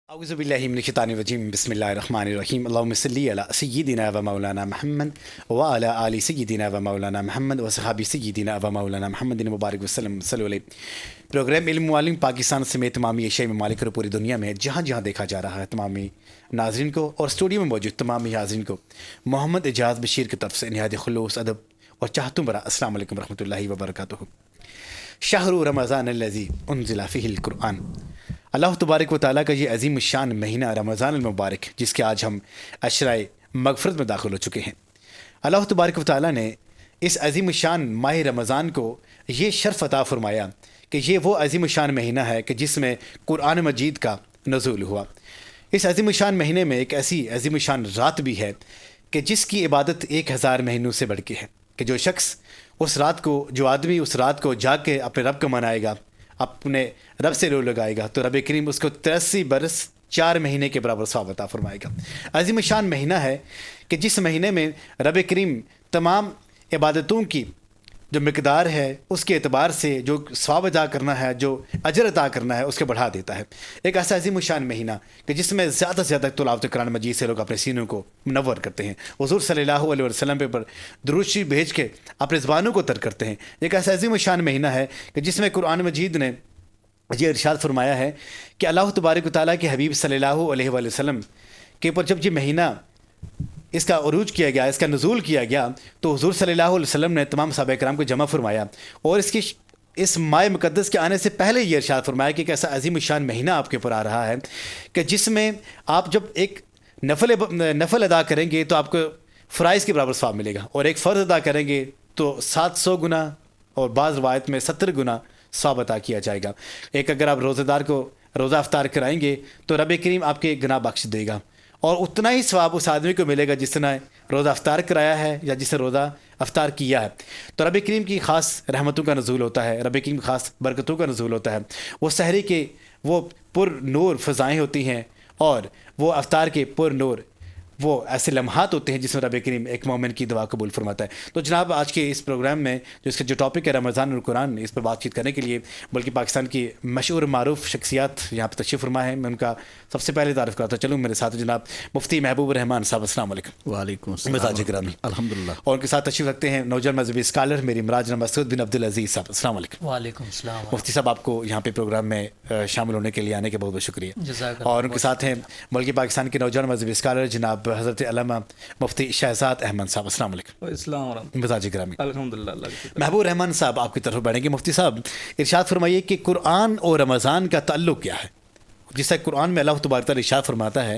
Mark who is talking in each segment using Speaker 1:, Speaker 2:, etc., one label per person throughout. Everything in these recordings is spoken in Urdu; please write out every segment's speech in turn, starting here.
Speaker 1: اعوذ باللہ من الشیطان الرجیم بسم اللہ الرحمن الرحیم اللہم صلی علی سیدنا و مولانا محمد وعلی آل سیدنا و مولانا محمد و صحابی سیدنا و مولانا محمد مبارک وسلم صلی اللہ علیہ۔ پروگرام علم معلم پاکستان سمیت تمامی ایشیائی ممالک اور پوری دنیا میں جہاں جہاں دیکھا جا رہا ہے تمامی ناظرین کو اور اسٹوڈیو میں موجود تمامی حاضرین کو محمد اعجاز بشیر کی طرف سے نہایت خلوص ادب اور چاہتوں برا السلام علیکم ورحمۃ اللہ وبرکاتہ۔ شہر رمضان الذی انزل فیہ القرآن، اللہ تبارک و تعالیٰ کا یہ عظیم الشان مہینہ رمضان المبارک جس کے آج ہم عشرۂ مغفرت میں داخل ہو چکے ہیں، اللہ تبارک و تعالیٰ نے اس عظیم الشان ماہ رمضان کو یہ شرف عطا فرمایا کہ یہ وہ عظیم الشان مہینہ ہے کہ جس میں قرآن مجید کا نزول ہوا۔ اس عظیم الشان مہینے میں ایک ایسی عظیم الشان رات بھی ہے کہ جس کی عبادت 1000 مہینوں سے بڑھ کے ہے، کہ جو شخص اس رات کو، جو آدمی اس رات کو جاگ کے اپنے رب کو منائے گا، اپنے رب سے رو لگائے گا، تو رب کریم اس کو 83 برس 4 مہینے کے برابر ثواب عطا فرمائے گا۔ عظیم شان مہینہ ہے کہ جس مہینے میں رب کریم تمام عبادتوں کی جو مقدار ہے اس کے اعتبار سے جو ثواب ادا کرنا ہے، جو اجر عطا کرنا ہے، اس کو بڑھا دیتا ہے۔ ایک ایسا عظیم شان مہینہ کہ جس میں زیادہ سے زیادہ تلاوت قرآن مجید سے لوگ اپنے سینوں کو منور کرتے ہیں، حضور صلی اللہ علیہ وسلم پہ درود شریف بھیج کے اپنے زبانوں کو تر کرتے ہیں۔ ایک ایسا عظیم شان مہینہ ہے کہ جس میں قرآن مجید نے یہ ارشاد فرمایا ہے کہ اللہ تبارک و تعالیٰ کے حبیب صلی اللہ علیہ وسلم کے اوپر جب یہ مہینہ اس کا عروج کیا گیا، اس کا نزول کیا گیا، تو حضور صلی اللہ علیہ وسلم نے تمام صحابہ کرام کو جمع فرمایا اور اس ماہ مقدس کے آنے سے پہلے یہ ارشاد فرمایا کہ ایک ایسا عظیم الشان مہینہ آپ کے اوپر آ رہا ہے کہ جس میں آپ جب ایک نفل ادا کریں گے تو آپ کو فرائض کے برابر ثواب ملے گا، اور ایک فرض ادا کریں گے تو 700 گنا اور بعض روایت میں 70 گنا ثواب عطا کیا جائے گا۔ ایک اگر آپ روزہ دار کو روزہ افطار کرائیں گے تو رب کریم آپ کے گناہ بخش دے گا، اور اتنا ہی ثواب اس آدمی کو ملے گا جس نے روزہ افطار کرایا ہے یا جس نے روزہ افطار کیا ہے۔ تو رب کریم کی خاص رحمتوں کا نزول ہوتا ہے، رب کریم کی خاص برکتوں کا نزول ہوتا ہے۔ وہ سحری کے وہ پر نور فضائیں ہوتی ہیں، اور وہ افطار کے پر نور وہ ایسے لمحات ہوتے ہیں جس میں رب کریم ایک مومن کی دعا قبول فرماتا ہے۔ تو جناب آج کے اس پروگرام میں جو اس کا جو ٹاپک ہے رمضان اور قرآن، اس پر بات چیت کرنے کے لیے بلکہ پاکستان کی مشہور معروف شخصیات یہاں پہ تشریف فرما ہے، میں ان کا سب سے پہلے تعارف کرتا چلوں۔ میرے ساتھ جناب مفتی محبوب الرحمان صاحب، السلام علیکم۔
Speaker 2: وعلیکم السلام
Speaker 1: مزاج گرامی،
Speaker 2: الحمدللہ۔
Speaker 1: اور ان کے ساتھ تشریف رکھتے ہیں نوجوان مذہبی اسکالر میری مراج مسعود بن عبدالعزیز صاحب، السلام علیکم۔
Speaker 3: وعلیکم السلام۔
Speaker 1: مفتی صاحب آپ کو یہاں پہ پروگرام میں شامل ہونے کے لیے آنے کے بہت بہت شکریہ۔
Speaker 3: جزاک اللہ۔
Speaker 1: اور ان کے ساتھ ہیں ملک پاکستان کے نوجوان مذہبی اسکالر جناب حضرت علامہ مفتی شہزاد احمد صاحب، السلام علیکم۔
Speaker 2: السلام ورحمۃ
Speaker 1: مزاج گرامی،
Speaker 2: اللہ۔ الحمدللہ اللہ کی شکر۔
Speaker 1: محبوب رحمان صاحب آپ کی طرف بڑھیں گے۔ مفتی صاحب ارشاد فرمائیے کہ قرآن اور رمضان کا تعلق کیا ہے؟ جس طرح قرآن میں اللہ تبارک تعالیٰ ارشاد فرماتا ہے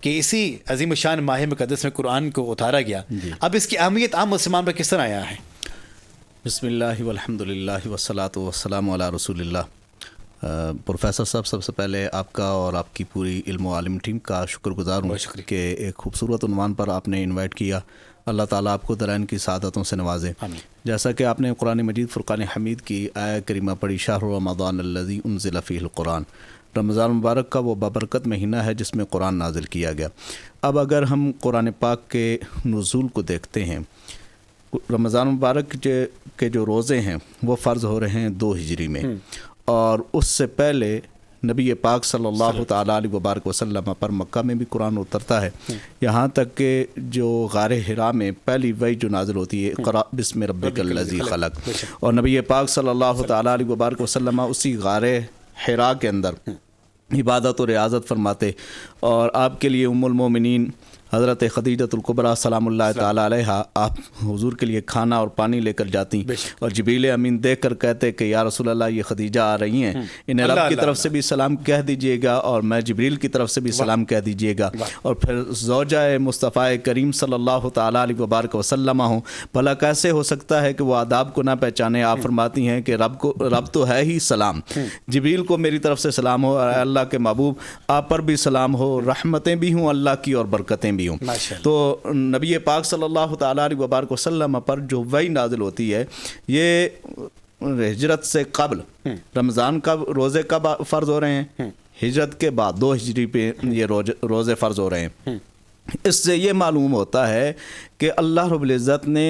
Speaker 1: کہ اسی عظیم الشان ماہ مقدس میں قرآن کو اتارا گیا، اب اس کی اہمیت عام مسلمان پر کس طرح آیا ہے؟
Speaker 2: بسم اللہ والحمدللہ والصلاۃ والسلام علی رسول اللہ۔ پروفیسر صاحب، سب سے پہلے آپ کا اور آپ کی پوری علم و عالم ٹیم کا شکر گزار ہوں کہ ایک خوبصورت عنوان پر آپ نے انوائٹ کیا۔ اللہ تعالیٰ آپ کو درائن کی سعادتوں سے نوازے۔ جیسا کہ آپ نے قرآن مجید فرقان حمید کی آیہ کریمہ پڑھی، شہر رمضان الذی انزل فیہ القرآن، رمضان مبارک کا وہ بابرکت مہینہ ہے جس میں قرآن نازل کیا گیا۔ اب اگر ہم قرآن پاک کے نزول کو دیکھتے ہیں، رمضان مبارک کے جو روزے ہیں وہ فرض ہو رہے ہیں 2 ہجری میں، اور اس سے پہلے نبی پاک صلی اللہ تعالیٰ علیہ وبارک وسلم پر مکہ میں بھی قرآن اترتا ہے، یہاں تک کہ جو غار حرا میں پہلی وحی جو نازل ہوتی ہے اقرأ بسم ربک الذی خلق، اور نبی پاک صلی اللہ تعالیٰ علیہ وبارک وسلم اسی غار حرا کے اندر عبادت و ریاضت فرماتے، اور آپ کے لیے ام المومنین حضرت خدیجۃ الکبریٰ سلام اللہ تعالیٰ علیہا آپ حضور کے لیے کھانا اور پانی لے کر جاتی، اور جبریل امین دیکھ کر کہتے کہ یا رسول اللہ یہ خدیجہ آ رہی ہیں، انہیں رب کی طرف سے بھی سلام کہہ دیجئے گا اور میں جبریل کی طرف سے بھی سلام کہہ دیجئے گا۔ اور پھر زوجہ مصطفیٰ کریم صلی اللہ تعالیٰ علیہ وبارک وسلم ہوں، بھلا کیسے ہو سکتا ہے کہ وہ آداب کو نہ پہچانے؟ آپ فرماتی ہیں کہ رب تو ہے ہی سلام، جبریل کو میری طرف سے سلام ہو، اور اللہ کے محبوب آپ پر بھی سلام ہو، رحمتیں بھی ہوں اللہ کی اور برکتیں بھی ہوں۔ تو نبی پاک صلی اللہ تعالیٰ علیہ وبارک وسلم پر جو وحی نازل ہوتی ہے یہ ہجرت سے قبل، رمضان کا روزے کب فرض ہو رہے ہیں؟ ہجرت کے بعد 2 ہجری پہ یہ روزے فرض ہو رہے ہیں۔ اس سے یہ معلوم ہوتا ہے کہ اللہ رب العزت نے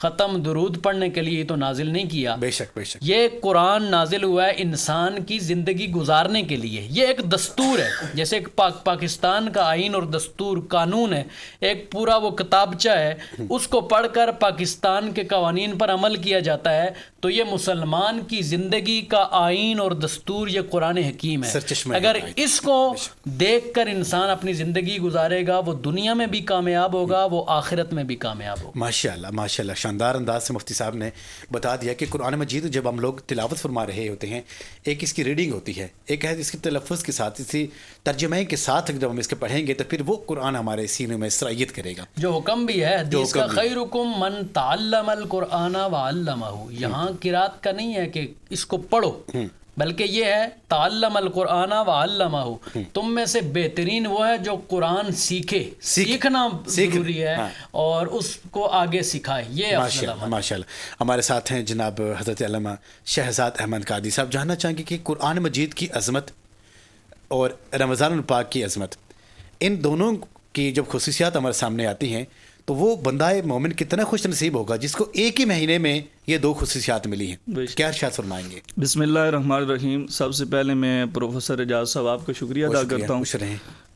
Speaker 3: ختم درود پڑھنے کے لیے تو نازل نہیں کیا.
Speaker 1: بے شک بے شک.
Speaker 3: یہ قرآن نازل ہوا ہے انسان کی زندگی گزارنے کے لیے. یہ ایک دستور ہے، جیسے ایک پاکستان کا آئین اور دستور قانون ہے، ایک پورا وہ کتابچہ ہے، اس کو پڑھ کر پاکستان کے قوانین پر عمل کیا جاتا ہے. تو یہ مسلمان کی زندگی کا آئین اور دستور یہ قرآن حکیم ہے. اگر اس کو دیکھ کر انسان اپنی زندگی گزارے گا وہ دنیا میں بھی کامیاب ہوگا، وہ آخرت میں بھی کامیاب ہوگا.
Speaker 1: ماشاءاللہ ماشاءاللہ. شاندار انداز سے مفتی صاحب نے بتا دیا کہ قرآن مجید جب ہم لوگ تلاوت فرما رہے ہوتے ہیں، ایک اس کی ریڈنگ ہوتی ہے، ایک ہے اس کے تلفظ کے ساتھ، اسی ترجمے کے ساتھ جب ہم اس کے پڑھیں گے تو پھر وہ قرآن ہمارے سینوں میں سرایت کرے گا.
Speaker 3: جو حکم بھی ہے حدیث کا، خیرکم من تعلم القرآن وعلمہ. یہاں قرات کا نہیں ہے کہ اس کو پڑھو، بلکہ یہ ہے تعلم القرآن وعلمہ. تم میں سے بہترین وہ ہے جو قرآن سیکھے. سیکھنا ضروری ہے اور اس کو آگے سکھائے. یہ
Speaker 1: ماشاءاللہ. ہمارے ساتھ ہیں جناب حضرت علامہ شہزاد احمد قادری صاحب. جاننا چاہیں گے کہ قرآن مجید کی عظمت اور رمضان الپاک کی عظمت، ان دونوں کی جب خصوصیات ہمارے سامنے آتی ہیں تو وہ بندہ مومن کتنا خوش نصیب ہوگا جس کو ایک ہی مہینے میں یہ دو خصوصیات ملی ہیں. کیا ارشاد فرمائیں گے؟
Speaker 4: بسم اللہ الرحمن الرحیم. سب سے پہلے میں پروفیسر اعجاز صاحب آپ کا شکریہ ادا کرتا ہوں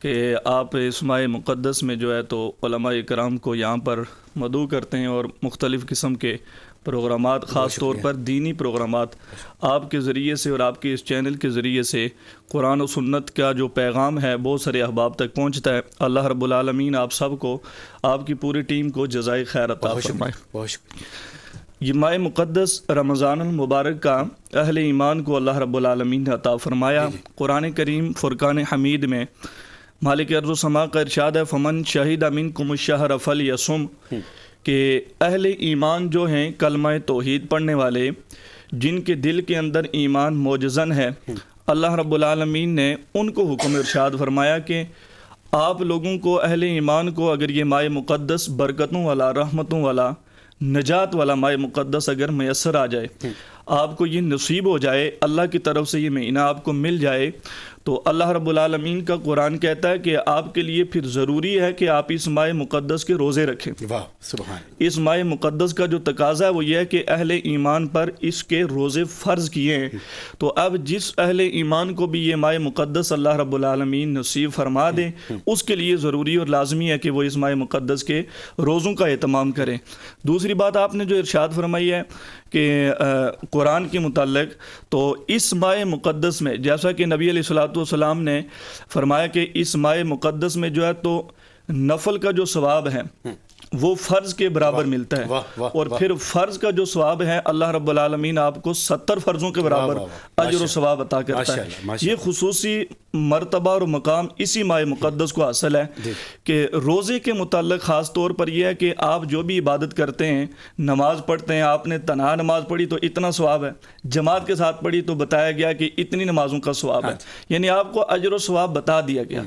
Speaker 4: کہ آپ اس ماہ مقدس میں جو ہے تو علماء کرام کو یہاں پر مدعو کرتے ہیں اور مختلف قسم کے پروگرامات، خاص طور پر دینی پروگرامات آپ کے ذریعے سے اور آپ کے اس چینل کے ذریعے سے قرآن و سنت کا جو پیغام ہے بہت سارے احباب تک پہنچتا ہے. اللہ رب العالمین آپ سب کو، آپ کی پوری ٹیم کو جزائے خیر عطا فرمائے.
Speaker 1: بہت شکریہ.
Speaker 4: یہ ماہ مقدس رمضان المبارک کا اہل ایمان کو اللہ رب العالمین نے عطا فرمایا. قرآن کریم فرقان حمید میں مالک ارض و سما کا ارشاد ہے فمن شہید منکم الشہر فلیصم، کہ اہل ایمان جو ہیں کلمہ توحید پڑھنے والے، جن کے دل کے اندر ایمان موجزن ہے، اللہ رب العالمین نے ان کو حکم ارشاد فرمایا کہ آپ لوگوں کو، اہل ایمان کو، اگر یہ ماہ مقدس برکتوں والا، رحمتوں والا، نجات والا ماہ مقدس اگر میسر آ جائے، آپ کو یہ نصیب ہو جائے، اللہ کی طرف سے یہ مہینہ آپ کو مل جائے، تو اللہ رب العالمین کا قرآن کہتا ہے کہ آپ کے لیے پھر ضروری ہے کہ آپ اس ماہ مقدس کے روزے رکھیں.
Speaker 1: واہ سبحان.
Speaker 4: اس ماہ مقدس کا جو تقاضا ہے وہ یہ ہے کہ اہل ایمان پر اس کے روزے فرض کیے ہیں. تو اب جس اہل ایمان کو بھی یہ ماہ مقدس اللہ رب العالمین نصیب فرما دیں، اس کے لیے ضروری اور لازمی ہے کہ وہ اس ماہ مقدس کے روزوں کا اہتمام کریں. دوسری بات آپ نے جو ارشاد فرمائی ہے کہ قرآن کے متعلق، تو اس ماہ مقدس میں جیسا کہ نبی علیہ السلام نے فرمایا کہ اس ماہ مقدس میں جو ہے تو نفل کا جو ثواب ہے وہ فرض کے برابر ملتا ہے، اور پھر فرض کا جو ثواب ہے اللہ رب العالمین آپ کو 70 فرضوں کے برابر اجر و ثواب عطا کرتا ہے. یہ خصوصی مرتبہ اور مقام اسی ماہ مقدس کو حاصل ہے کہ روزے کے متعلق خاص طور پر یہ ہے کہ آپ جو بھی عبادت کرتے ہیں، نماز پڑھتے ہیں، آپ نے تنہا نماز پڑھی تو اتنا ثواب ہے، جماعت کے ساتھ پڑھی تو بتایا گیا کہ اتنی نمازوں کا ثواب ہے، یعنی آپ کو اجر و ثواب بتا دیا گیا.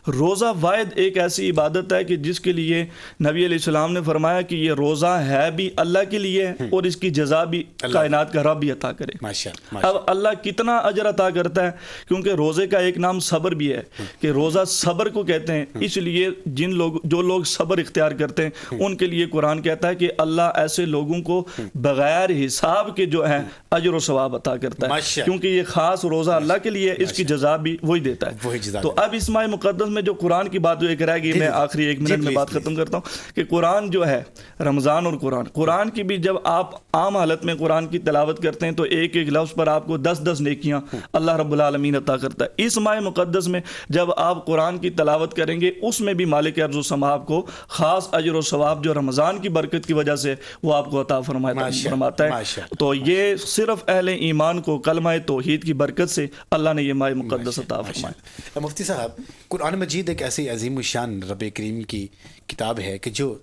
Speaker 4: روزہ واحد ایک ایسی عبادت ہے کہ جس کے لیے نبی علیہ السلام نے فرمایا کہ یہ روزہ ہے بھی اللہ کے لیے اور اس کی جزا بھی کائنات کا رب بھی عطا کرے. اب اللہ کتنا اجر عطا کرتا ہے، کیونکہ روزے کا ایک نام صبر بھی ہے کہ روزہ صبر کو کہتے ہیں، اس لیے جو لوگ صبر اختیار کرتے ہیں ان کے لیے قرآن کہتا ہے کہ اللہ ایسے لوگوں کو بغیر حساب کے جو ہے اجر و ثواب عطا کرتا ہے، کیونکہ یہ خاص روزہ اللہ کے لیے، اس کی جزا بھی وہی دیتا ہے. تو اب اس ماہ مقدس میں جو قرآن کی بات جو ایک رہ گئی، میں آخری 1 منٹ میں بات ختم کرتا ہوں کہ قرآن جو ہے رمضان اور قرآن کی بھی جب آپ عام حالت میں قرآن کی تلاوت کرتے ہیں تو ایک ایک لفظ پر آپ کو 10 نیکیاں اللہ رب العالمین عطا کرتا ہے. اس ماہ مقدس میں جب آپ قرآن کی تلاوت کریں گے اس میں بھی مالک ارض و سما آپ کو خاص اجر و ثواب جو رمضان کی برکت کی وجہ سے وہ آپ کو عطا فرماتا ہے. تو یہ صرف اہل ایمان کو کلمہ توحید کی برکت سے اللہ نے یہ ماہ مقدس عطا فرمایا.
Speaker 1: مفتی صاحب، قرآن مجید ایک ایسی عظیم الشان رب کریم کی کتاب ہے کہ جو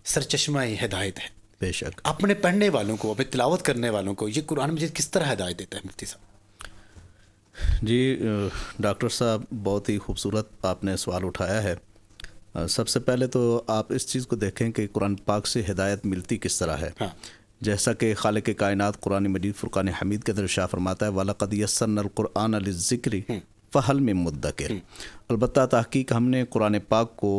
Speaker 1: سرچشمہ ہدایت ہے.
Speaker 2: بے شک.
Speaker 1: اپنے پڑھنے والوں کو، اپنے تلاوت کرنے والوں کو یہ قرآن مجید کس طرح ہدایت دیتا ہے مفتی صاحب؟
Speaker 2: جی ڈاکٹر صاحب، بہت ہی خوبصورت آپ نے سوال اٹھایا ہے. سب سے پہلے تو آپ اس چیز کو دیکھیں کہ قرآن پاک سے ہدایت ملتی کس طرح ہے. جیسا کہ خالق کائنات قرآن مجید فرقان حمید کے اندر ارشاد فرماتا ہے وَلَقَدْ يَسَّرْنَا الْقُرْآنَ لِلذِّكْرِ فَهَلْ مِن مُدَّكِرٍ. البتہ تحقیق ہم نے قرآن پاک کو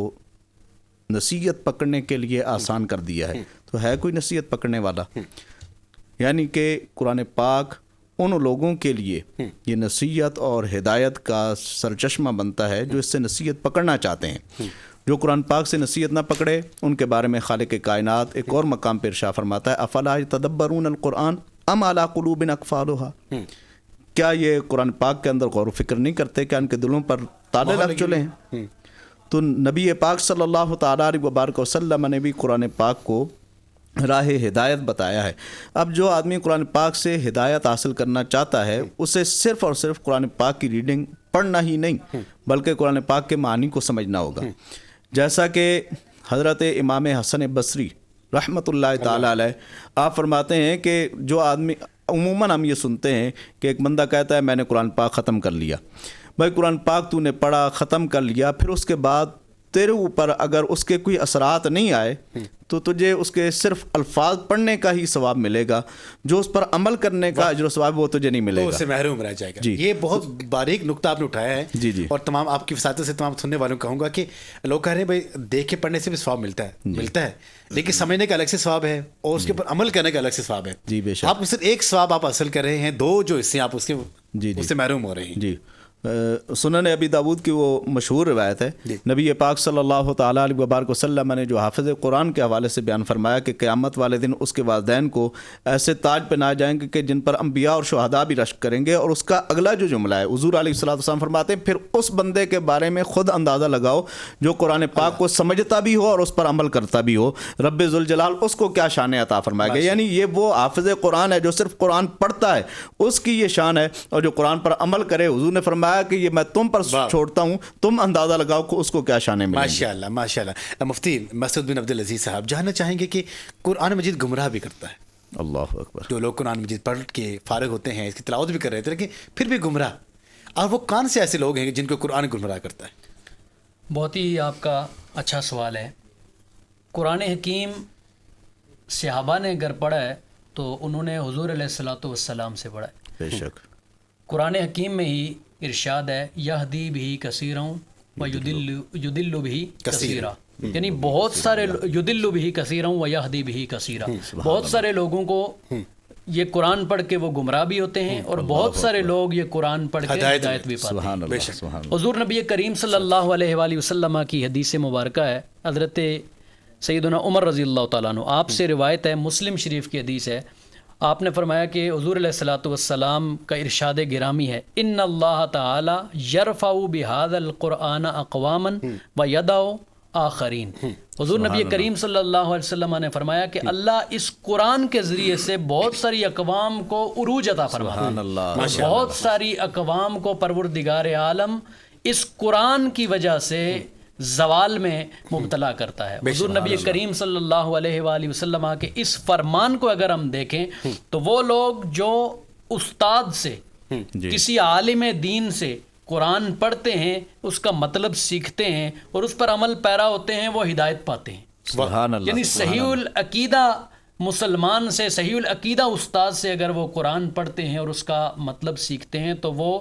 Speaker 2: نصیحت پکڑنے کے لیے آسان کر دیا ہے، تو ہے کوئی نصیحت پکڑنے والا؟ یعنی کہ قرآن پاک ان لوگوں کے لیے یہ نصیحت اور ہدایت کا سرچشمہ بنتا ہے جو اس سے نصیحت پکڑنا چاہتے ہیں۔ جو قرآن پاک سے نصیحت نہ پکڑے ان کے بارے میں خالق کائنات ایک اور مقام پہ ارشاد فرماتا ہے افلا یتدبرون القرآن ام علی قلوب اقفالها، کیا یہ قرآن پاک کے اندر غور و فکر نہیں کرتے، کیا ان کے دلوں پر تالے لگ چلے ہیں؟ تو نبی پاک صلی اللہ تعالیٰ علیہ وبارک وسلم نے بھی قرآن پاک کو راہ ہدایت بتایا ہے۔ اب جو آدمی قرآن پاک سے ہدایت حاصل کرنا چاہتا ہے اسے صرف اور صرف قرآن پاک کی ریڈنگ پڑھنا ہی نہیں بلکہ قرآن پاک کے معنی کو سمجھنا ہوگا۔ جیسا کہ حضرت امام حسن بصری رحمۃ اللہ تعالیٰ علیہ آپ فرماتے ہیں کہ جو آدمی، عموماً ہم یہ سنتے ہیں کہ ایک بندہ کہتا ہے میں نے قرآن پاک ختم کر لیا۔ بھائی قرآن پاک تو نے پڑھا، ختم کر لیا، پھر اس کے بعد تیرے اوپر اگر اس کے کوئی اثرات نہیں آئے تو تجھے اس کے صرف الفاظ پڑھنے کا ہی ثواب ملے گا، جو اس پر عمل کرنے کا اجر و ثواب وہ تجھے نہیں ملے گا،
Speaker 1: تو اس سے محروم رہ جائے گا۔ یہ بہت باریک نقطہ آپ نے اٹھایا ہے۔
Speaker 2: جی
Speaker 1: اور تمام آپ کی وساطت سے تمام سننے والوں کو کہوں گا کہ لوگ کہہ رہے ہیں بھائی دیکھ کے پڑھنے سے بھی ثواب ملتا ہے لیکن سمجھنے کا الگ سے ثواب ہے اور اس کے اوپر عمل کرنے کا الگ سے ثواب ہے۔
Speaker 2: جی بے شک،
Speaker 1: آپ صرف ایک ثواب آپ حاصل کر رہے ہیں، دو جو حصے آپ اس کے اس سے محروم ہو رہے ہیں۔
Speaker 2: جی سنن ابی داود کی وہ مشہور روایت ہے، نبی پاک صلی اللہ تعالیٰ علیہ وبارک وسلم نے جو حافظ قرآن کے حوالے سے بیان فرمایا کہ قیامت والے دن اس کے والدین کو ایسے تاج پہنائے جائیں گے کہ جن پر انبیاء اور شہداء بھی رشک کریں گے، اور اس کا اگلا جو جملہ ہے حضور علیہ الصلوۃ والسلام فرماتے ہیں پھر اس بندے کے بارے میں خود اندازہ لگاؤ جو قرآن پاک کو سمجھتا بھی ہو اور اس پر عمل کرتا بھی ہو، رب ذوالجلال اس کو کیا شان عطا فرمائے گا۔ یعنی یہ وہ حافظ قرآن ہے جو صرف قرآن پڑھتا ہے، اس کی یہ شان ہے، اور جو قرآن پر عمل کرے، حضور نے فرمایا کہ یہ میں تم پر چھوڑتا ہوں، تم اندازہ لگاؤ کہ اس کو کیا شانے ملیں گی۔
Speaker 1: ماشاءاللہ ماشاءاللہ۔ مفتی مسعود بن عبد العزیز صاحب جاننا چاہیں گے کہ قرآن مجید گمراہ بھی کرتا ہے،
Speaker 2: اللہ اکبر،
Speaker 1: جو لوگ قرآن مجید پڑھ کے فارغ ہوتے ہیں، اس کی تلاوت بھی کر رہے تھے لیکن پھر بھی گمراہ، اور وہ کون سے ایسے لوگ ہیں جن کو قرآن گمراہ کرتا ہے؟
Speaker 3: بہت ہی آپ کا اچھا سوال ہے۔ قرآن حکیم صحابہ نے اگر پڑھا ہے تو انہوں نے حضور علیہ الصلوۃ والسلام سے پڑھا ہے۔
Speaker 2: بے شک
Speaker 3: قرآن حکیم میں ہی ارشاد ہے یہدی بھی کثیرا و یضل بھی کثیرا، یعنی بہت سارے یضل بھی کثیرا و یہدی بھی کثیرا، بہت سارے لوگوں کو یہ قرآن پڑھ کے وہ گمراہ بھی ہوتے ہیں اور بہت سارے لوگ یہ قرآن پڑھ کے ہدایت بھی پاتے ہیں۔ حضور نبی کریم صلی اللہ علیہ وآلہ وسلم کی حدیث مبارکہ ہے، حضرت سیدنا عمر رضی اللہ تعالیٰ عنہ آپ سے روایت ہے، مسلم شریف کی حدیث ہے، آپ نے فرمایا کہ حضور علیہ الصلوۃ والسلام کا ارشاد گرامی ہے ان اللہ تعالی یرفع بہذا القرآن اقواما ویدع آخرین۔ حضور نبی کریم صلی اللہ علیہ وسلم نے فرمایا کہ اللہ اس قرآن کے ذریعے سے بہت ساری اقوام کو عروج عطا فرماتا ہے، بہت ساری اقوام کو پروردگار عالم اس قرآن کی وجہ سے زوال میں مبتلا کرتا ہے۔ حضور نبی کریم صلی اللہ علیہ وآلہ وسلم کے اس فرمان کو اگر ہم دیکھیں تو وہ لوگ جو استاد سے، کسی عالم دین سے قرآن پڑھتے ہیں، اس کا مطلب سیکھتے ہیں اور اس پر عمل پیرا ہوتے ہیں، وہ ہدایت پاتے ہیں۔
Speaker 2: سبحان اللہ،
Speaker 3: یعنی صحیح العقیدہ مسلمان سے، صحیح العقیدہ استاد سے اگر وہ قرآن پڑھتے ہیں اور اس کا مطلب سیکھتے ہیں تو وہ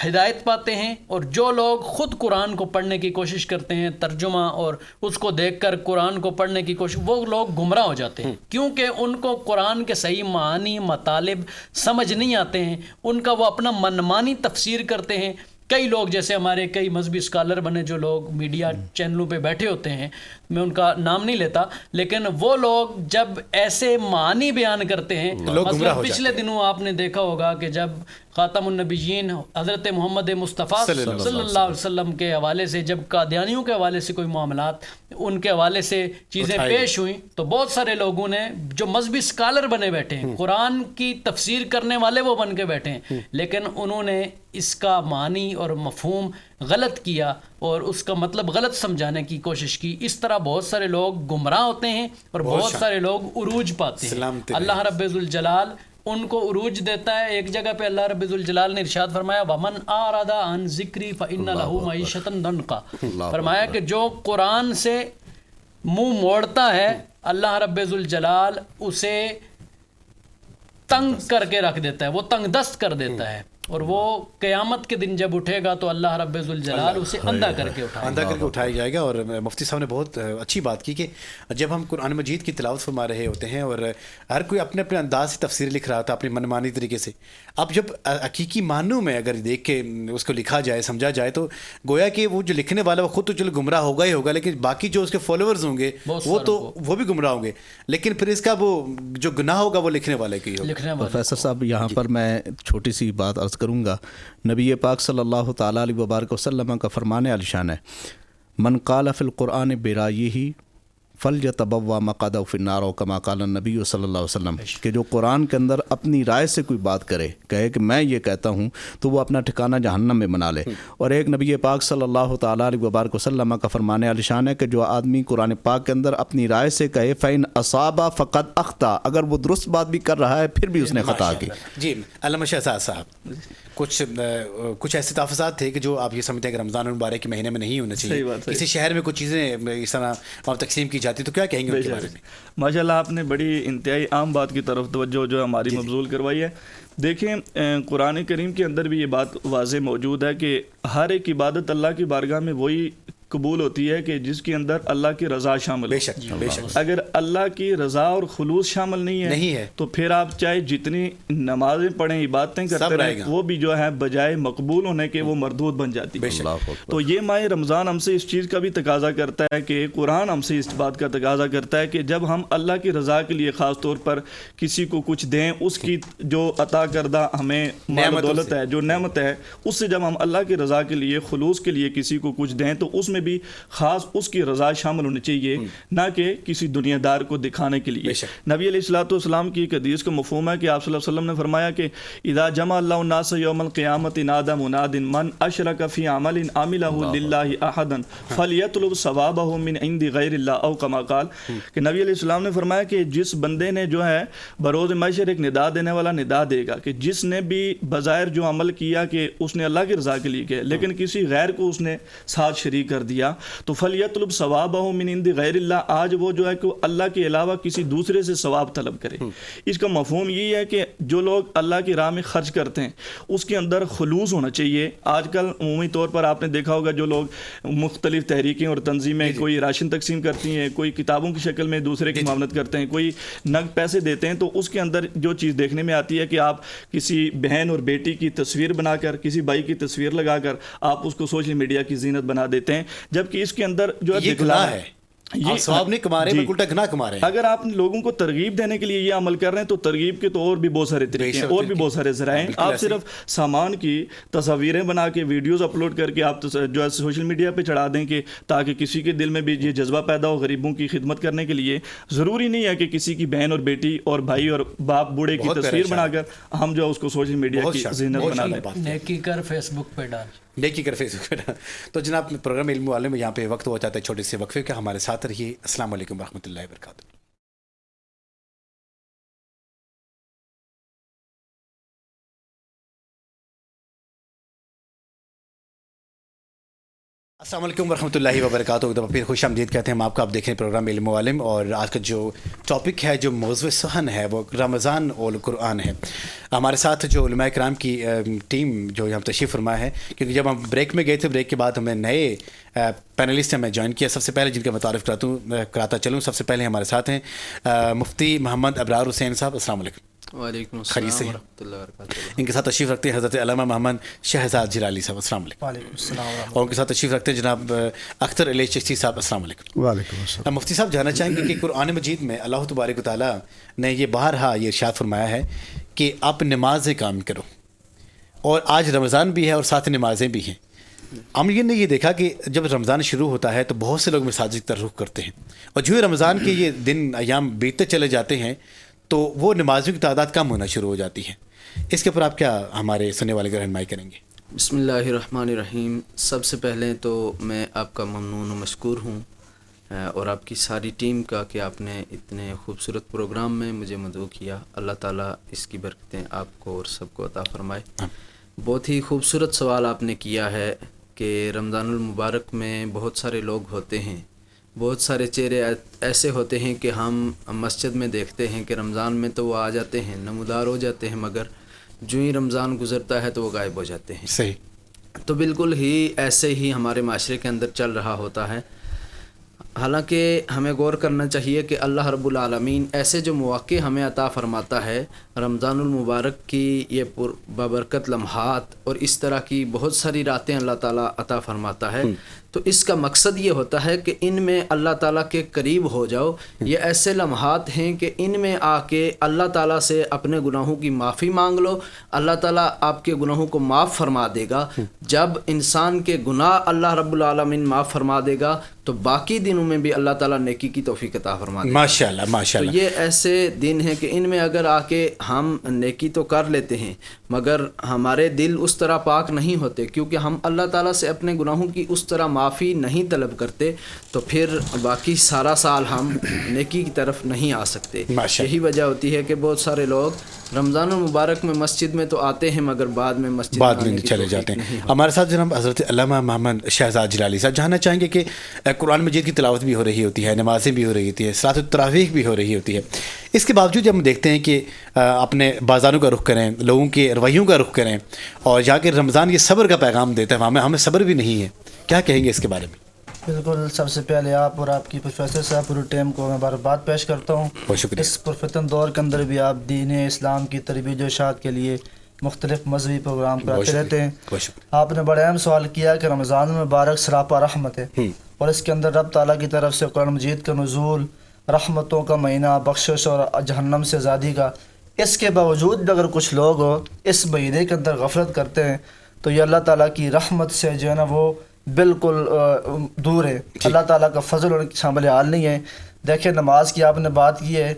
Speaker 3: ہدایت پاتے ہیں، اور جو لوگ خود قرآن کو پڑھنے کی کوشش کرتے ہیں، ترجمہ اور اس کو دیکھ کر قرآن کو پڑھنے کی کوشش، وہ لوگ گمراہ ہو جاتے ہیں کیونکہ ان کو قرآن کے صحیح معانی مطالب سمجھ نہیں آتے ہیں، ان کا وہ اپنا منمانی تفسیر کرتے ہیں۔ کئی لوگ جیسے ہمارے کئی مذہبی اسکالر بنے جو لوگ میڈیا چینلوں پہ بیٹھے ہوتے ہیں، میں ان کا نام نہیں لیتا، لیکن وہ لوگ جب ایسے معانی بیان کرتے ہیں، مثلا پچھلے دنوں آپ نے دیکھا ہوگا کہ جب خاتم النبیین حضرت محمد مصطفیٰ صلی اللہ علیہ وسلم کے حوالے سے، جب قادیانیوں کے حوالے سے کوئی معاملات ان کے حوالے سے چیزیں پیش ہوئیں تو بہت سارے لوگوں نے جو مذہبی اسکالر بنے بیٹھے ہیں، قرآن کی تفسیر کرنے والے وہ بن کے بیٹھے ہیں، لیکن انہوں نے اس کا معنی اور مفہوم غلط کیا اور اس کا مطلب غلط سمجھانے کی کوشش کی۔ اس طرح بہت سارے لوگ گمراہ ہوتے ہیں اور بہت سارے لوگ عروج پاتے ہیں۔ اللہ رب ذوالجلال ان کو عروج دیتا ہے۔ ایک جگہ پہ اللہ رب ذوالجلال نے ارشاد فرمایا وَمَنْ أَعْرَضَ عَنْ ذِكْرِي فَإِنَّ لَهُ مَعِيشَةً ضَنْكًا، فرمایا کہ جو قرآن سے منہ موڑتا ہے اللہ رب ذوالجلال اسے تنگ کر کے رکھ دیتا ہے، وہ تنگ دست کر دیتا ہے، اور وہ قیامت کے دن جب اٹھے گا تو اللہ رب ذوالجلال اسے اندھا کر کے
Speaker 1: اٹھایا جائے گا. اور مفتی صاحب نے بہت اچھی بات کی کہ جب ہم قرآن مجید کی تلاوت فرما رہے ہوتے ہیں اور ہر کوئی اپنے اپنے انداز سے تفسیر لکھ رہا تھا اپنی منمانی طریقے سے, اب جب حقیقی معنوں میں اگر دیکھ کے اس کو لکھا جائے سمجھا جائے تو گویا کہ وہ جو لکھنے والا وہ خود تو چلو گمراہ ہوگا ہی ہوگا, لیکن باقی جو اس کے فالوورز ہوں گے وہ بھی گمراہ ہوں گے, لیکن پھر اس کا وہ جو گناہ ہوگا وہ لکھنے والے کی ہوگا.
Speaker 2: پروفیسر صاحب یہاں پر میں چھوٹی سی بات عرض کروں گا. نبی پاک صلی اللہ تعالیٰ علیہ وبارک وسلم کا فرمان عالی شان ہے, من قال فی القرآن برائیہ فلیتبوأ مقعدہ فی النار او کما قال النبی صلی اللہ علیہ وسلم, کہ جو قرآن کے اندر اپنی رائے سے کوئی بات کرے, کہے کہ میں یہ کہتا ہوں, تو وہ اپنا ٹھکانہ جہنم میں بنا لے. اور ایک نبی پاک صلی اللہ تعالیٰ علیہ وبارک وسلم کا فرمان عالی شان ہے کہ جو آدمی قرآن پاک کے اندر اپنی رائے سے کہے فَإِنْ أَصَابَ فَقَدْ أَخْطَأَ, اگر وہ درست بات بھی کر رہا ہے پھر بھی اس نے خطا کی.
Speaker 1: جی علامہ شہزاد صاحب, کچھ ایسے تحفظات تھے کہ جو آپ یہ سمجھتے ہیں کہ رمضان المبارک کے مہینے میں نہیں ہونا چاہیے, کسی شہر میں کچھ چیزیں اس طرح وہاں تقسیم کی جاتی, تو کیا کہیں گے ان کے بارے میں؟
Speaker 4: ماشاء اللہ آپ نے بڑی انتہائی عام بات کی طرف توجہ جو ہماری مبذول کروائی ہے. دیکھیں قرآن کریم کے اندر بھی یہ بات واضح موجود ہے کہ ہر ایک عبادت اللہ کی بارگاہ میں وہی قبول ہوتی ہے کہ جس کے اندر اللہ کی رضا شامل
Speaker 1: بے شک.
Speaker 4: اگر اللہ کی رضا اور خلوص شامل نہیں ہے تو پھر آپ چاہے جتنی نمازیں پڑھیں عبادتیں کرتے رہیں وہ بھی جو ہے بجائے مقبول ہونے کے وہ مردود بن جاتی ہے. تو یہ ماہ رمضان ہم سے اس چیز کا بھی تقاضا کرتا ہے کہ قرآن ہم سے اس بات کا تقاضا کرتا ہے کہ جب ہم اللہ کی رضا کے لیے خاص طور پر کسی کو کچھ دیں, اس کی جو عطا کردہ ہمیں مال و دولت ہے, جو نعمت ہے, اس سے جب ہم اللہ کی رضا کے لیے خلوص کے لیے کسی کو کچھ دیں تو اس میں بھی خاص اس کی رضا شامل ہونی چاہیے, نہ کہ کسی دنیا دار کو دکھانے کے لیے. نبی علیہ الصلوۃ والسلام کی ایک حدیث کا مفہوم ہے کہ آپ صلی اللہ علیہ وسلم نے فرمایا کہ اذا جمع اللہ الناس یوم القیامۃ نادى مناد من اشرک فی عمل عملہ للہ احدا فلیطلب ثوابہ من عند غیر اللہ او کما قال, کہ نبی علیہ السلام نے فرمایا کہ جس بندے نے جو ہے بروز محشر ایک ندا دینے والا ندا دے گا کہ جس نے بھی بظاہر جو عمل کیا کہ اس نے اللہ کی رضا کے لیے کیا, لیکن کسی غیر کو اس نے ساتھ شریک کر دیا, تو فلیطلب ثوابہ من عند غیر اللہ, آج وہ جو ہے کہ اللہ کے علاوہ کسی دوسرے سے ثواب طلب کرے. اس کا مفہوم یہ ہے کہ جو لوگ اللہ کی راہ میں خرچ کرتے ہیں اس کے اندر خلوص ہونا چاہیے. آج کل عمومی طور پر آپ نے دیکھا ہوگا جو لوگ مختلف تحریکیں اور تنظیمیں کوئی راشن تقسیم کرتی ہیں, کوئی کتابوں کی شکل میں دوسرے کی معاونت کرتے ہیں, کوئی نقد پیسے دیتے ہیں, تو اس کے اندر جو چیز دیکھنے میں آتی ہے کہ آپ کسی بہن اور بیٹی کی تصویر بنا کر, کسی بھائی کی تصویر لگا کر آپ اس کو سوشل میڈیا کی زینت بنا دیتے ہیں, جبکہ اس کے اندر جو ہے دکھلا ہے
Speaker 1: یہ ثواب نہیں کما رہے, الٹا گناہ کما رہے ہیں.
Speaker 4: اگر آپ لوگوں کو ترغیب دینے کے لیے یہ عمل کر رہے ہیں تو ترغیب کے تو اور بھی بہت سارے طریقے ہیں, اور بھی بہت سارے ذرائع ہیں. آپ صرف سامان کی تصاویریں بنا کے ویڈیوز اپلوڈ کر کے آپ جو ہے سوشل میڈیا پہ چڑھا دیں کہ تاکہ کسی کے دل میں بھی یہ جذبہ پیدا ہو غریبوں کی خدمت کرنے کے لیے. ضروری نہیں ہے کہ کسی کی بہن اور بیٹی اور بھائی اور باپ بوڑھے کی تصویر بنا کر ہم جو ہے اس کو سوشل میڈیا کی زینت بنا لیں.
Speaker 3: نیکی کر فیس بک پہ ڈال,
Speaker 1: نیکی کر فیس بک پہ ڈال. تو جناب پروگرام علم والے میں یہاں پہ وقت ہو جاتا ہے چھوٹے سے وقفے کا, ہمارے ساتھ رہیے. السلام علیکم ورحمۃ اللہ وبرکاتہ. السلام علیکم ورحمۃ اللہ وبرکاتہ. پھر خوش آمدید کہتے ہیں ہم آپ کا. آپ دیکھ رہے ہیں پروگرام علم و عالم, اور آج کا جو ٹاپک ہے, جو موضوع سخن ہے, وہ رمضان اور قرآن ہے. ہمارے ساتھ جو علماء کرام کی ٹیم جو یہاں تشریف فرما ہے, کیونکہ جب ہم بریک میں گئے تھے, بریک کے بعد ہمیں نئے پینلسٹ ہمیں جوائن کیا. سب سے پہلے جن کا متعارف کراتا چلوں, سب سے پہلے ہمارے ساتھ ہیں مفتی محمد ابرار حسین صاحب. السلام علیکم.
Speaker 5: وعلیکم السلام ورحمۃ اللہ وبرکاتہ.
Speaker 1: ان کے ساتھ تشریف رکھتے ہیں حضرت علامہ محمد شہزاد جلالی صاحب. السلام علیکم.
Speaker 6: وعلیکم السلام.
Speaker 1: اور ان کے ساتھ تشریف رکھتے ہیں جناب اختر علی چشتی صاحب. السلام علیکم.
Speaker 6: وعلیکم السلام.
Speaker 1: مفتی صاحب جاننا چاہیں گے کہ قرآن مجید میں اللہ تبارک و تعالیٰ نے یہ بارہا یہ ارشاد فرمایا ہے کہ آپ نمازیں قائم کرو, اور آج رمضان بھی ہے اور ساتھ نمازیں بھی ہیں. ہم نے یہ دیکھا کہ جب رمضان شروع ہوتا ہے تو بہت سے لوگ مساجد کی طرف رخ کرتے ہیں, اور جو رمضان کے یہ دن ایام بیتتے چلے جاتے ہیں تو وہ نمازیوں کی تعداد کم ہونا شروع ہو جاتی ہے. اس کے اوپر آپ کیا ہمارے سننے والے کی رہنمائی کریں گے؟
Speaker 5: بسم اللہ الرحمن الرحیم. سب سے پہلے تو میں آپ کا ممنون و مشکور ہوں, اور آپ کی ساری ٹیم کا کہ آپ نے اتنے خوبصورت پروگرام میں مجھے مدعو کیا. اللہ تعالیٰ اس کی برکتیں آپ کو اور سب کو عطا فرمائے. بہت ہی خوبصورت سوال آپ نے کیا ہے کہ رمضان المبارک میں بہت سارے لوگ ہوتے ہیں, بہت سارے چہرے ایسے ہوتے ہیں کہ ہم مسجد میں دیکھتے ہیں کہ رمضان میں تو وہ آ جاتے ہیں, نمودار ہو جاتے ہیں, مگر جو ہی رمضان گزرتا ہے تو وہ غائب ہو جاتے ہیں.
Speaker 1: صحیح.
Speaker 5: تو بالکل ہی ایسے ہی ہمارے معاشرے کے اندر چل رہا ہوتا ہے. حالانکہ ہمیں غور کرنا چاہیے کہ اللہ رب العالمین ایسے جو مواقع ہمیں عطا فرماتا ہے، رمضان المبارک کی یہ بابرکت لمحات اور اس طرح کی بہت ساری راتیں اللہ تعالیٰ عطا فرماتا ہے، تو اس کا مقصد یہ ہوتا ہے کہ ان میں اللہ تعالیٰ کے قریب ہو جاؤ. یہ ایسے لمحات ہیں کہ ان میں آ کے اللہ تعالیٰ سے اپنے گناہوں کی معافی مانگ لو، اللہ تعالیٰ آپ کے گناہوں کو معاف فرما دے گا. جب انسان کے گناہ اللہ رب العالمین معاف فرما دے گا تو باقی دنوں میں بھی اللہ تعالیٰ نیکی کی توفیق عطا فرما دے گا.
Speaker 1: ماشاءاللہ ماشاءاللہ.
Speaker 5: تو یہ ایسے دن ہیں کہ ان میں اگر آ کے ہم نیکی تو کر لیتے ہیں مگر ہمارے دل اس طرح پاک نہیں ہوتے، کیونکہ ہم اللہ تعالیٰ سے اپنے گناہوں کی اس طرح معافی نہیں طلب کرتے، تو پھر باقی سارا سال ہم نیکی کی طرف نہیں آ سکتے. یہی وجہ ہوتی ہے کہ بہت سارے لوگ رمضان المبارک میں مسجد میں تو آتے ہیں مگر بعد میں مسجد
Speaker 1: میں چلے جاتے ہیں. ہمارے ساتھ جناب حضرت علامہ محمد شہزاد جلالی صاحب جاننا چاہیں گے کہ قرآن مجید کی تلاوت بھی ہو رہی ہوتی ہے، نمازیں بھی ہو رہی ہوتی ہے، صلاۃ التراویح بھی ہو رہی ہوتی ہے، اس کے باوجود جب ہم دیکھتے ہیں کہ اپنے بازاروں کا رخ کریں، لوگوں کے رویوں کا رخ کریں، اور جا کے رمضان یہ صبر کا پیغام دیتا ہے، ہمیں صبر بھی نہیں ہے، کیا کہیں گے اس کے بارے میں؟
Speaker 6: بالکل، سب سے پہلے آپ اور آپ کی پروفیسر صاحب پوری ٹیم کو میں مبارکباد پیش کرتا ہوں.
Speaker 1: بہت شکریہ.
Speaker 6: اس پرفتن دور کے اندر بھی آپ دین اسلام کی ترویج و اشاعت کے لیے مختلف مذہبی پروگرام کراتے رہتے ہیں. آپ نے بڑا اہم سوال کیا کہ رمضان المبارک سراپا رحمت ہے، اور اس کے اندر رب تعالیٰ کی طرف سے قرآن مجید کا نزول، رحمتوں کا مہینہ، بخشش اور جہنم سے آزادی کا. اس کے باوجود بھی اگر کچھ لوگ اس مہینے کے اندر غفلت کرتے ہیں تو یہ اللہ تعالیٰ کی رحمت سے جو ہے نا وہ بالکل دور ہے. اللہ تعالیٰ کا فضل اور شامل حال نہیں ہے. دیکھیں، نماز کی آپ نے بات کی ہے،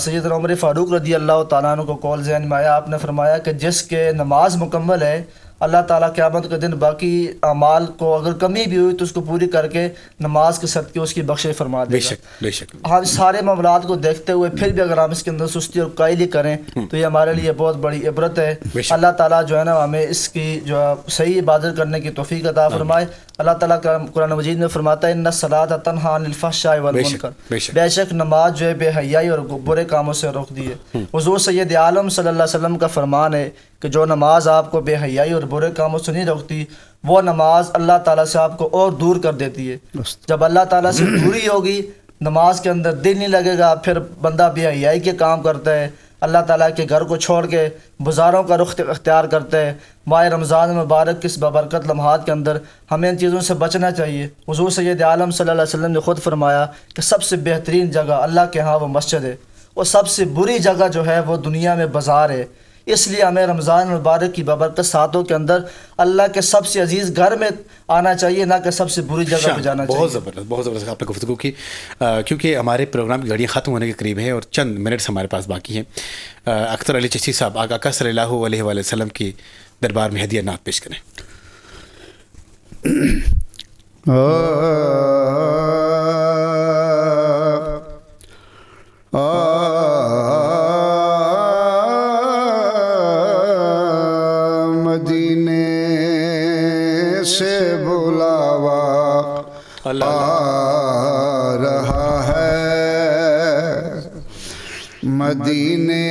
Speaker 6: سیدنا عمر فاروق رضی اللہ تعالیٰ عنہ کو قول ذہن میں آیا، آپ نے فرمایا کہ جس کے نماز مکمل ہے اللہ تعالیٰ قیامت کے دن باقی اعمال کو اگر کمی بھی ہوئی تو اس کو پوری کر کے نماز کے صدقے اس کی بخشش فرما دے گا.
Speaker 1: بے شک.
Speaker 6: ہم سارے معاملات کو دیکھتے ہوئے پھر بھی اگر ہم اس کے اندر سستی اور قائلی کریں تو یہ ہمارے لیے بہت بڑی عبرت ہے. اللہ تعالیٰ جو ہے نا ہمیں اس کی جو صحیح عبادت کرنے کی توفیق عطا فرمائے. اللہ تعالیٰ کا قرآن مجید میں فرماتا ہے ان الصلاۃ تنہی عن الفحشاء والمنکر، بے شک نماز جو ہے بے حیائی اور برے کاموں سے روک دی ہے. حضور سید عالم صلی اللہ علیہ وسلم کا فرمان ہے کہ جو نماز آپ کو بے حیائی اور برے کاموں سے نہیں روکتی وہ نماز اللہ تعالیٰ سے آپ کو اور دور کر دیتی ہے. جب اللہ تعالیٰ سے دوری ہوگی، نماز کے اندر دل نہیں لگے گا، پھر بندہ بے حیائی کے کام کرتا ہے، اللہ تعالیٰ کے گھر کو چھوڑ کے بازاروں کا رخ اختیار کرتا ہے. ماہ رمضان مبارک کے اس بابرکت لمحات کے اندر ہمیں ان چیزوں سے بچنا چاہیے. حضور سید عالم صلی اللہ علیہ وسلم نے خود فرمایا کہ سب سے بہترین جگہ اللہ کے ہاں وہ مسجد ہے، اور سب سے بری جگہ جو ہے وہ دنیا میں بازار ہے. اس لیے ہمیں رمضان مبارک کی بابرکت ساعتوں کے اندر اللہ کے سب سے عزیز گھر میں آنا چاہیے، نہ کہ سب سے بری جگہ پہ جانا چاہیے.
Speaker 1: بہت زبردست آپ نے گفتگو کی، کیونکہ ہمارے پروگرام کی گھڑیاں ختم ہونے کے قریب ہیں اور چند منٹس ہمارے پاس باقی ہیں. اختر علی چشتی صاحب آقا صلی اللہ علیہ وآلہ وسلم کی دربار میں ہدیہ نعت پیش کریں.
Speaker 7: مدینے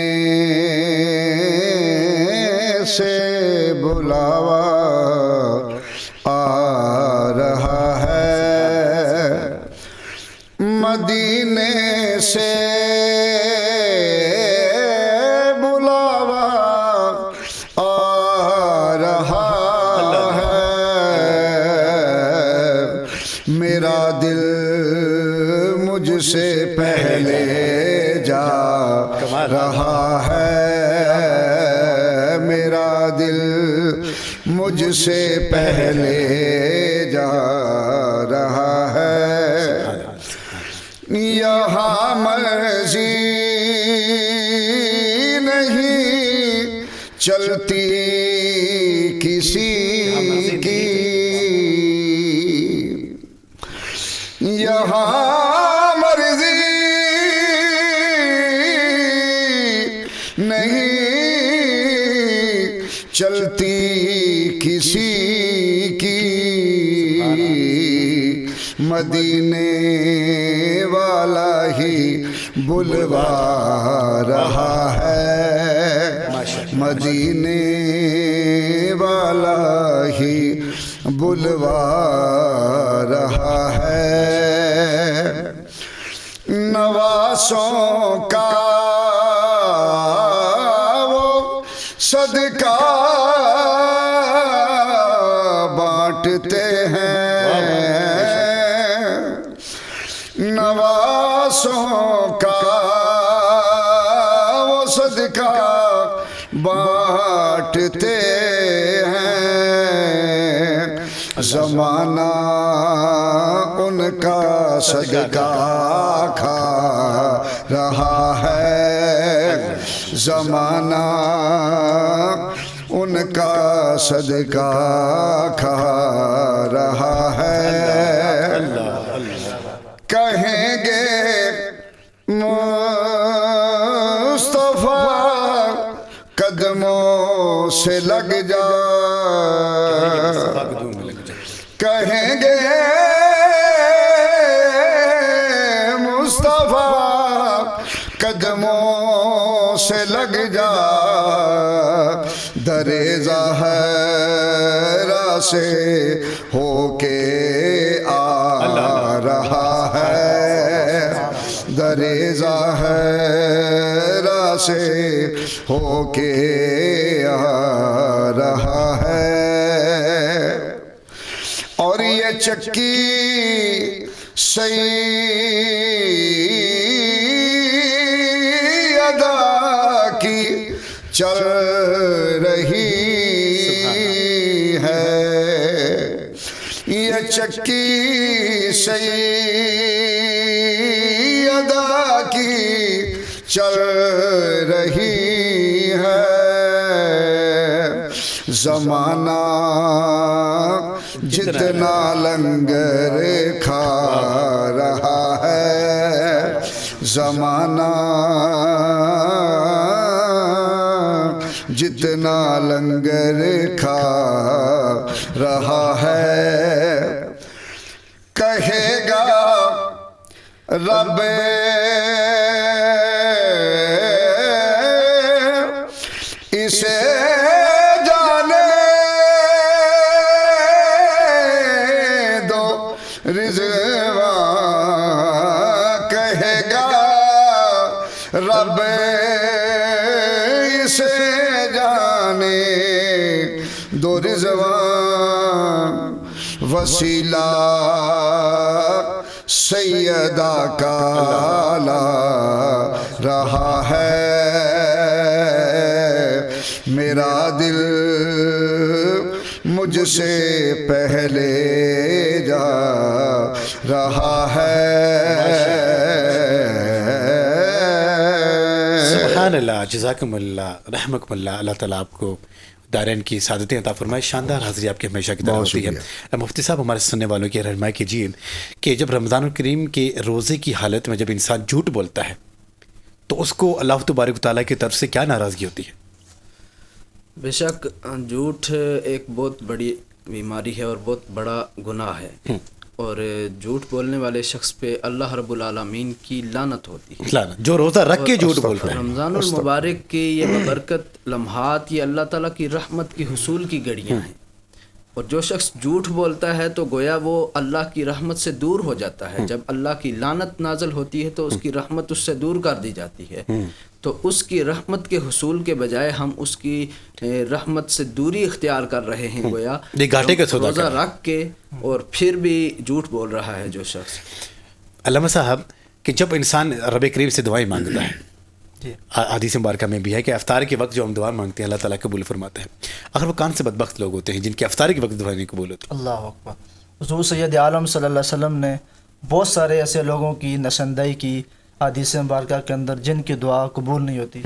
Speaker 7: سے بلاوا آ رہا ہے، مدینے سے بلاوا آ رہا ہے، میرا دل مجھ سے پہلے جا رہا ہے، میرا دل مجھ سے پہلے جا رہا ہے. یہاں مرضی نہیں چلتی کسی کی، یہاں چلتی کسی کی، مدینے والا ہی بلوا رہا ہے، مدینے والا ہی بلوا رہا ہے، نواسوں کا وہ صدقہ بانٹتے ہیں، نواسوں کا وہ صدقہ بانٹتے ہیں، زمانہ ان کا صدقہ کھا رہا ہے، زمانہ ان کا صدقہ کھا رہا ہے، کہیں گے مصطفیٰ قدموں سے لگ جا، کہیں گے مصطفیٰ قدموں سے لگ جا، درِ زہرا سے ہو کے آ رہا ہے، درِ زہرا سے ہو کے آ رہا ہے، اور یہ چکی سیدہ کی چل رہی ہے، یہ چکی سیدہ کی چل رہی ہے، زمانہ جتنا لنگر کھا رہا ہے، زمانہ جتنا لنگر کھا رہا ہے، کہے گا رب اسے جانے دو رضوان، کہے گا رب اسے جانے دو رضوان، وسیلہ سیدہ کا لا رہا ہے، میرا دل مجھ سے پہلے جا رہا ہے،
Speaker 1: سبحان اللہ، جزاکم اللہ، رحمکم اللہ، اللہ تعالیٰ آپ کو دارین کی سعادتیں عطا فرمائے۔ شاندار حاضری آپ کے ہمیشہ کی طرح ہوتی ہے۔ مفتی صاحب ہمارے سننے والوں کی رہنمائی کیجیے کہ جب رمضان الکریم کے روزے کی حالت میں جب انسان جھوٹ بولتا ہے تو اس کو اللہ تبارک و تعالیٰ کی طرف سے کیا ناراضگی ہوتی ہے؟
Speaker 5: بے شک جھوٹ ایک بہت بڑی بیماری ہے اور بہت بڑا گناہ ہے، اور جھوٹ بولنے والے شخص پہ اللہ رب العالمین کی لعنت ہوتی ہے،
Speaker 1: جو روزہ رکھ کے جھوٹ بولتا ہے۔
Speaker 5: رمضان المبارک کے یہ ببرکت لمحات یہ اللہ تعالیٰ کی رحمت کی حصول کی گھڑیاں ہیں، اور جو شخص جھوٹ بولتا ہے تو گویا وہ اللہ کی رحمت سے دور ہو جاتا ہے، جب اللہ کی لعنت نازل ہوتی ہے تو اس کی رحمت اس سے دور کر دی جاتی ہے، تو اس کی رحمت کے حصول کے بجائے ہم اس کی رحمت سے دوری اختیار کر رہے ہیں، گویا روزہ رکھ کے اور پھر بھی جھوٹ بول رہا ہے جو شخص۔
Speaker 1: علامہ صاحب کہ جب انسان رب کریم سے دعائیں مانگتا ہے، حدیث مبارکہ میں بھی ہے کہ افطار کے وقت جو ہم دعا مانگتے ہیں اللہ تعالیٰ قبول فرماتا ہے، اگر وہ کون سے بدبخت لوگ ہوتے ہیں جن کی افطار کے وقت دعائیں نہیں قبول ہوتی؟
Speaker 6: اللہ اکبر۔ حضور سید عالم صلی اللہ علیہ وسلم نے بہت سارے ایسے لوگوں کی نشاندہی کی حدیث مبارکہ کے اندر جن کی دعا قبول نہیں ہوتی،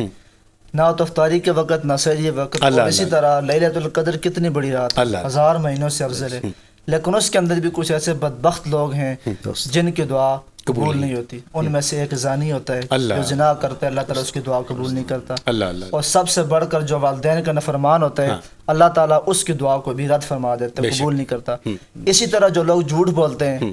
Speaker 6: نہ تو افطاری کے وقت نہ سحری وقت، اور اسی طرح لیلۃ القدر کتنی بڑی رات، 1000 مہینوں سے افضل ہے، لیکن اس کے اندر بھی کچھ ایسے بدبخت لوگ ہیں جن کی دعا قبول نہیں ہوتی۔ ان میں سے ایک زانی ہوتا ہے جو زنا کرتا ہے، اللہ تعالیٰ اس کی دعا قبول نہیں کرتا، اور سب سے بڑھ کر جو والدین کا نافرمان ہوتا ہے اللہ تعالیٰ اس کی دعا کو بھی رد فرما دیتا ہے، قبول نہیں کرتا۔ اسی طرح جو لوگ جھوٹ بولتے ہیں،